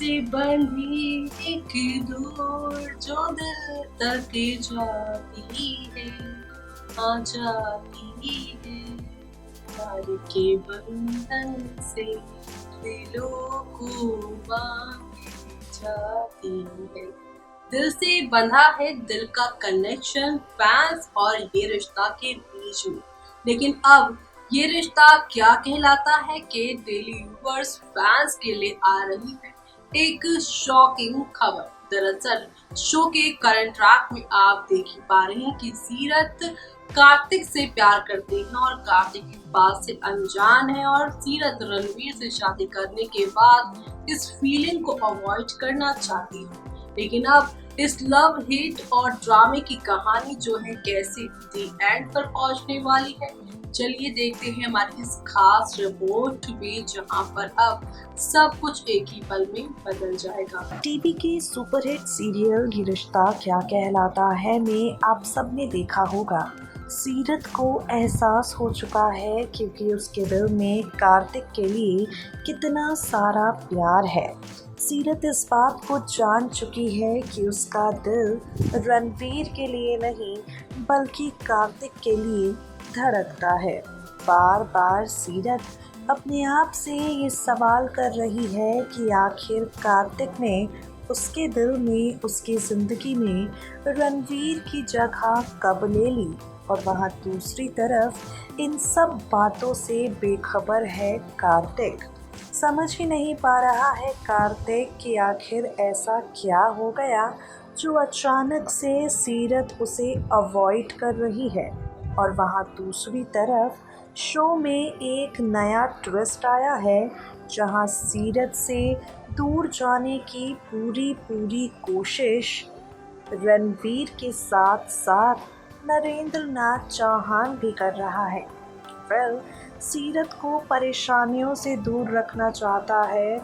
से बंधी एक डोर जो दिल तक जाती है, आ जाती है। प्यार के बंधन से दिलों को बांधी जाती है। दिल से बंधा है दिल का कनेक्शन फैंस और ये रिश्ता के बीच में। लेकिन अब ये रिश्ता क्या कहलाता है कि डेली व्यूअर्स फैंस के लिए आ रही है एक शॉकिंग खबर। दरअसल शो के करंट ट्रैक में आप देख ही पा रहे हैं कि सीरत कार्तिक से प्यार करते हैं और कार्तिक इस बात से अनजान है और सीरत रणवीर से शादी करने के बाद इस फीलिंग को अवॉइड करना चाहती है। लेकिन अब इस लव हिट और ड्रामे की कहानी जो है कैसे दी एंड पर पहुंचने वाली है, चलिए देखते हैं हमारी इस खास रिपोर्ट में, जहां पर अब सब कुछ एक ही पल में बदल जाएगा। टीवी के सुपरहिट सीरियल ये रिश्ता क्या कहलाता है में आप सबने देखा होगा। सीरत को एहसास हो चुका है क्योंकि उसके दिल में कार्तिक के लिए कितना सारा प्यार है। सीरत इस बात को जान चुकी है कि उसका दिल रणवीर के लिए नहीं बल्कि कार्तिक के लिए धड़कता है। बार बार सीरत अपने आप से ये सवाल कर रही है कि आखिर कार्तिक ने उसके दिल में, उसकी ज़िंदगी में रणवीर की जगह कब ले ली, और वहाँ दूसरी तरफ इन सब बातों से बेखबर है कार्तिक। समझ ही नहीं पा रहा है कार्तिक कि आखिर ऐसा क्या हो गया जो अचानक से सीरत उसे अवॉइड कर रही है। और वहाँ दूसरी तरफ शो में एक नया ट्विस्ट आया है जहाँ सीरत से दूर जाने की पूरी कोशिश रणवीर के साथ साथ नरेंद्र नाथ चौहान भी कर रहा है। सीरत को परेशानियों से दूर रखना चाहता है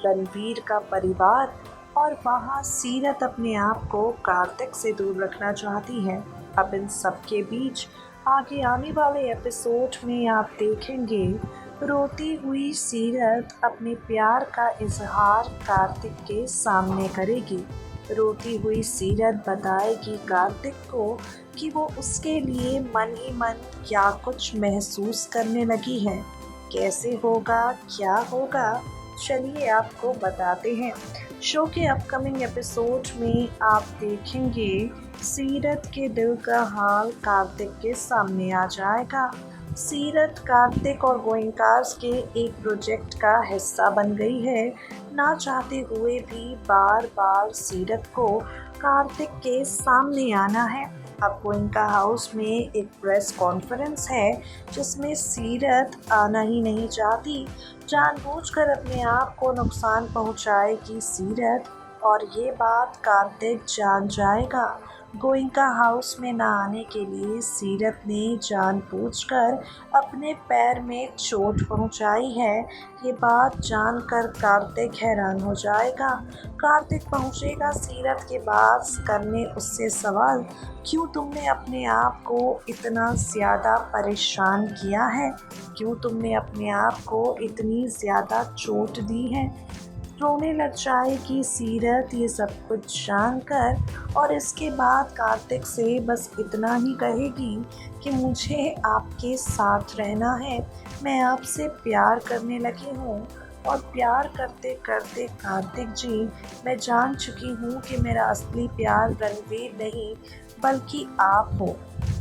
रणवीर का परिवार, और वहाँ सीरत अपने आप को कार्तिक से दूर रखना चाहती है। अब इन सब के बीच आगे आने वाले एपिसोड में आप देखेंगे रोती हुई सीरत अपने प्यार का इजहार कार्तिक के सामने करेगी। रोती हुई सीरत बताएगी कार्तिक को कि वो उसके लिए मन ही मन क्या कुछ महसूस करने लगी है। कैसे होगा, क्या होगा, चलिए आपको बताते हैं। शो के अपकमिंग एपिसोड में आप देखेंगे सीरत के दिल का हाल कार्तिक के सामने आ जाएगा। सीरत कार्तिक और गोइंकास के एक प्रोजेक्ट का हिस्सा बन गई है। ना चाहते हुए भी बार बार सीरत को कार्तिक के सामने आना है। अब गोइंका हाउस में एक प्रेस कॉन्फ्रेंस है जिसमें सीरत आना ही नहीं चाहती। जानबूझकर अपने आप को नुकसान पहुंचाएगी सीरत, और ये बात कार्तिक जान जाएगा। गोइंका हाउस में ना आने के लिए सीरत ने जानबूझकर अपने पैर में चोट पहुंचाई है। ये बात जानकर कार्तिक हैरान हो जाएगा। कार्तिक पहुंचेगा सीरत के पास करने उससे सवाल, क्यों तुमने अपने आप को इतना ज़्यादा परेशान किया है, क्यों तुमने अपने आप को इतनी ज़्यादा चोट दी है। रोने लग जाएगी सीरत ये सब कुछ जानकर, और इसके बाद कार्तिक से बस इतना ही कहेगी कि मुझे आपके साथ रहना है, मैं आपसे प्यार करने लगी हूँ। और प्यार करते करते कार्तिक जी, मैं जान चुकी हूँ कि मेरा असली प्यार रणवीर नहीं बल्कि आप हो।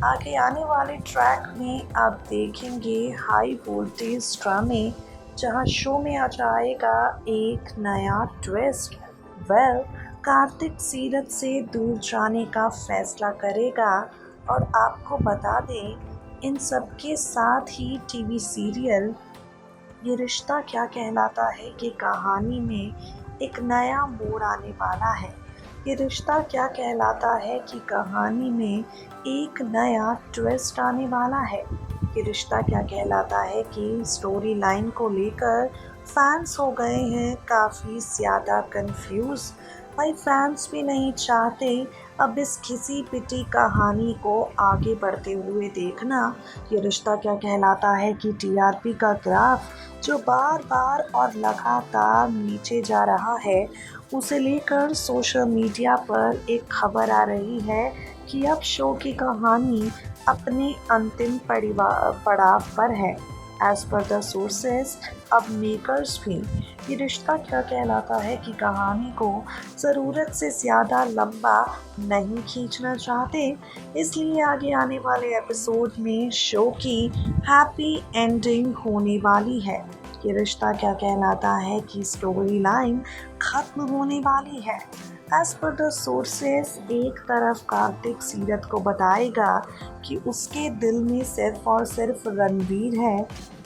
आगे आने वाले ट्रैक में आप देखेंगे हाई वोल्टेज ड्रामे, जहाँ शो में आ जाएगा एक नया ट्विस्ट। कार्तिक सीरत से दूर जाने का फैसला करेगा। और आपको बता दें इन सब के साथ ही टीवी सीरियल ये रिश्ता क्या कहलाता है कि कहानी में एक नया मोड़ आने वाला है। ये रिश्ता क्या कहलाता है कि कहानी में एक नया ट्विस्ट आने वाला है। ये रिश्ता क्या कहलाता है कि स्टोरी लाइन को लेकर फैंस हो गए हैं काफ़ी ज़्यादा कंफ्यूज। भाई फैंस भी नहीं चाहते अब इस घिसी पिटी कहानी को आगे बढ़ते हुए देखना। ये रिश्ता क्या कहलाता है कि टीआरपी का ग्राफ जो बार बार और लगातार नीचे जा रहा है, उसे लेकर सोशल मीडिया पर एक खबर आ रही है कि अब शो की कहानी अपने अंतिम पड़ाव पर है। एज पर द सोर्सेस, अब मेकर्स भी ये रिश्ता क्या कहलाता है कि कहानी को ज़रूरत से ज़्यादा लंबा नहीं खींचना चाहते, इसलिए आगे आने वाले एपिसोड में शो की हैप्पी एंडिंग होने वाली है। ये रिश्ता क्या कहलाता है कि स्टोरी लाइन ख़त्म होने वाली है। एज पर द सोर्सेस, एक तरफ कार्तिक सीरत को बताएगा कि उसके दिल में सिर्फ और सिर्फ रणवीर है,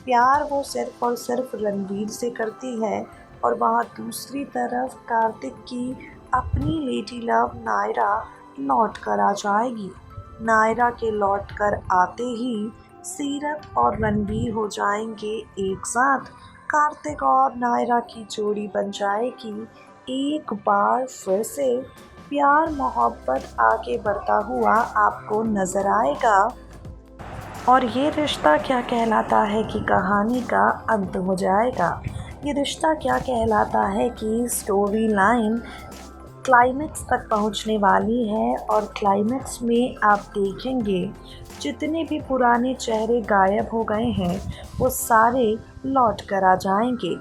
प्यार वो सिर्फ और सिर्फ रणवीर से करती है, और वहाँ दूसरी तरफ कार्तिक की अपनी लेडी लव नायरा लौट कर आ जाएगी। नायरा के लौट कर आते ही सीरत और रणवीर हो जाएंगे एक साथ। कार्तिक और नायरा की जोड़ी बन जाएगी एक बार फिर से। प्यार मोहब्बत आगे बढ़ता हुआ आपको नज़र आएगा। और ये रिश्ता क्या कहलाता है कि कहानी का अंत हो जाएगा। ये रिश्ता क्या कहलाता है कि स्टोरी लाइन क्लाइमेक्स तक पहुंचने वाली है, और क्लाइमेक्स में आप देखेंगे जितने भी पुराने चेहरे गायब हो गए हैं वो सारे लौट कर आ जाएंगे।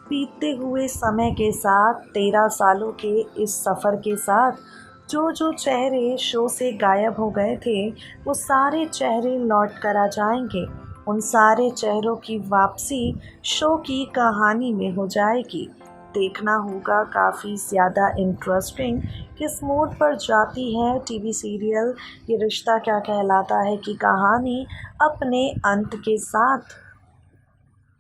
बीतते हुए समय के साथ 13 सालों के इस सफ़र के साथ जो जो चेहरे शो से गायब हो गए थे वो सारे चेहरे लौट कर आ जाएंगे। उन सारे चेहरों की वापसी शो की कहानी में हो जाएगी। देखना होगा काफ़ी ज़्यादा इंटरेस्टिंग किस मोड पर जाती है टीवी सीरियल ये रिश्ता क्या कहलाता है कि कहानी अपने अंत के साथ।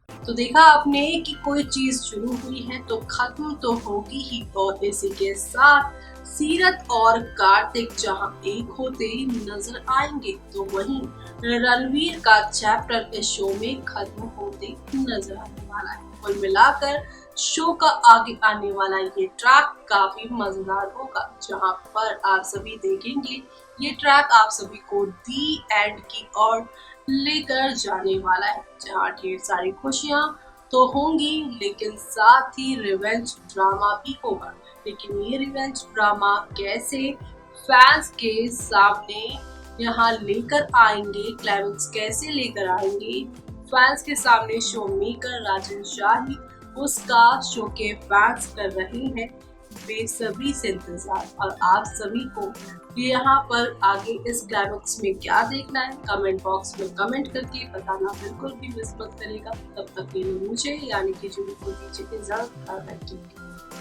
तो देखा आपने कि कोई चीज शुरू हुई है तो खत्म तो होगी ही, और इसी के साथ सीरत और कार्तिक जहां एक होते नजर आएंगे तो वहीं रणवीर का चैप्टर इस शो में खत्म होते नजर आने वाला है। कुल मिलाकर शो का आगे आने वाला ये ट्रैक काफी मजेदार होगा, जहां पर आप सभी देखेंगे ये ट्रैक आप सभी को दी एंड की ओर लेकर जाने वाला है, जहाँ ढेर सारी खुशियाँ तो होंगी लेकिन साथ ही रिवेंज ड्रामा भी होगा। लेकिन ये रिवेंज ड्रामा कैसे फैंस के सामने यहाँ लेकर आएंगे, क्लाइमेक्स कैसे लेकर आएंगे फैंस के सामने, शो मेकर राजन शाही उसका शो के फैंस कर रहे हैं बेसब्री से इंतजार। और आप सभी को यहाँ पर आगे इस क्लाइमेक्स में क्या देखना है कमेंट बॉक्स में कमेंट करके बताना बिल्कुल भी मिस मत करेगा। तब तक के लिए मुझे यानी कि जुड़ी को दीजिए इजाजत।